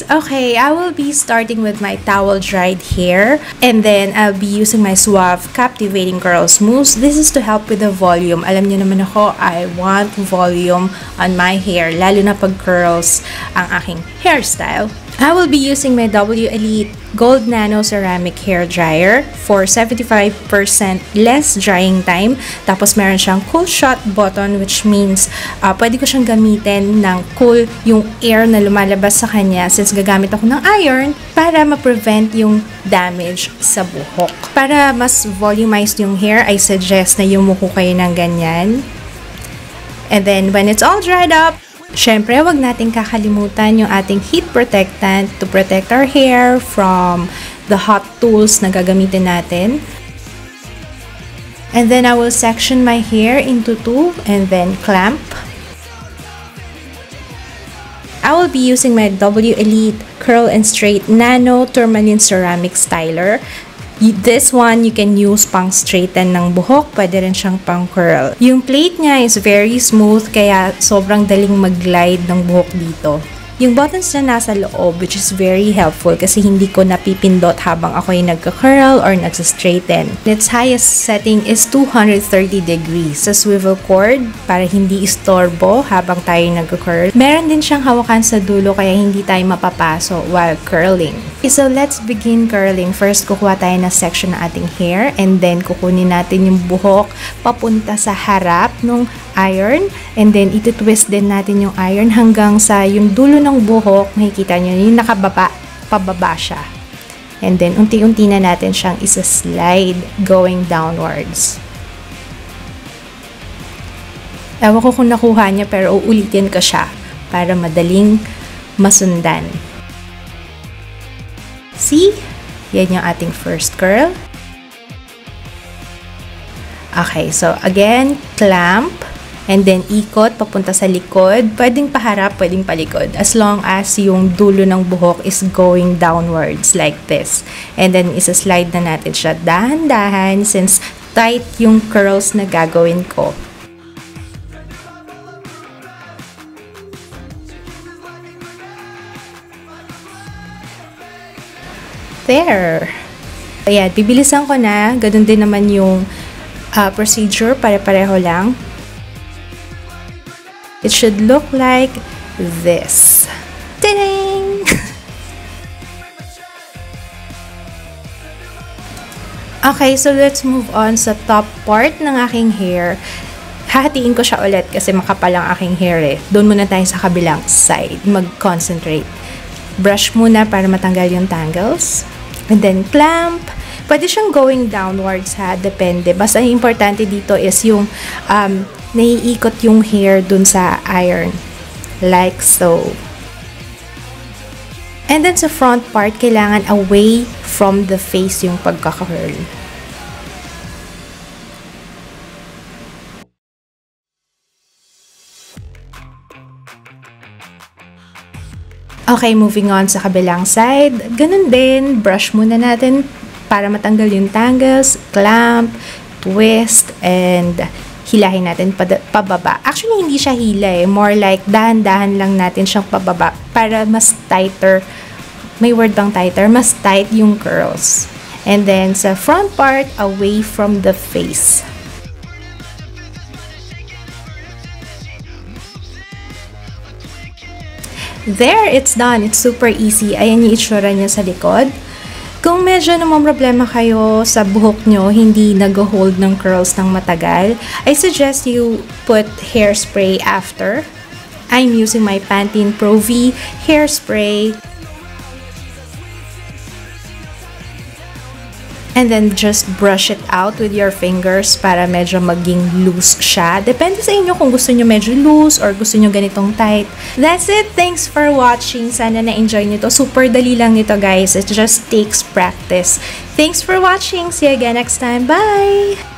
Okay, I will be starting with my towel dried hair, and then I'll be using my Suave Captivating Curls Mousse. This is to help with the volume. Alam niyo naman ako, I want volume on my hair, lalo na pag curls ang aking hairstyle. I will be using my W Elite Gold Nano Ceramic Hair Dryer for 75% less drying time. Tapos meron siyang cool shot button, which means pwede ko siyang gamitin ng cool yung air na lumalabas sa kanya since gagamit ako ng iron para ma-prevent yung damage sa buhok. Para mas volumized yung hair, I suggest na yumuko kayo ng ganyan. And then when it's all dried up, syempre, wag nating kakalimutan yung ating heat protectant to protect our hair from the hot tools na gagamitin natin. And then I will section my hair into two and then clamp. I will be using my W Elite Curl and Straight Nano Tourmaline Ceramic Styler. This one, you can use pang straighten ng buhok, pwede rin siyang pang curl. Yung plate niya is very smooth, kaya sobrang daling mag-glide ng buhok dito. Yung buttons niya nasa loob, which is very helpful kasi hindi ko napipindot habang ako yung nagka-curl or nagsa-straighten. Its highest setting is 230 degrees sa swivel cord para hindi istorbo habang tayo nagka-curl. Meron din siyang hawakan sa dulo kaya hindi tayo mapapaso while curling. Okay, so let's begin curling. First, kukuha tayo ng section ng ating hair and then kukunin natin yung buhok papunta sa harap ng iron and then iti-twist din natin yung iron hanggang sa yung dulo ng buhok, makikita nyo yung nakababa, pababa siya. And then unti-unti na natin siyang isa-slide going downwards. Ewan ko kung nakuha niya pero uulitin ko siya para madaling masundan. See? Yan yung ating first curl. Okay, so again, clamp. And then, ikot, papunta sa likod. Pwedeng paharap, pwedeng palikod. As long as yung dulo ng buhok is going downwards like this. And then, isa-slide na natin siya dahan-dahan since tight yung curls na gagawin ko. There! Ayan, bibilisan ko na. Ganun din naman yung procedure. Pare-pareho lang. It should look like this. Ding! Okay, so let's move on sa top part ng aking hair. Hahatiin ko siya ulit kasi makapal ang aking hair eh. Doon muna tayo sa kabilang side. Mag-concentrate. Brush muna para matanggal yung tangles. And then clamp. Pwede siyang going downwards ha. Depende. Basta ang importante dito is yung naiikot yung hair dun sa iron. Like so. And then sa front part, kailangan away from the face yung pagkaka-curl. Okay, moving on sa kabilang side. Ganun din, brush muna natin para matanggal yung tangles, clamp, twist, and hilahin natin pababa. Actually, hindi siya hila eh. More like, dahan-dahan lang natin siyang pababa para mas tighter. May word bang tighter? Mas tight yung curls. And then, sa front part, away from the face. There, it's done. It's super easy. Ayan yung itsura niya sa likod. Kung medyo namang problema kayo sa buhok nyo, hindi nag-hold ng curls ng matagal, I suggest you put hairspray after. I'm using my Pantene Pro V hairspray. And then just brush it out with your fingers para medyo maging loose siya. Depende sa inyo kung gusto nyo medyo loose or gusto nyo ganitong tight. That's it. Thanks for watching. Sana na-enjoy nyo to. Super dali lang nito guys. It just takes practice. Thanks for watching. See you again next time. Bye!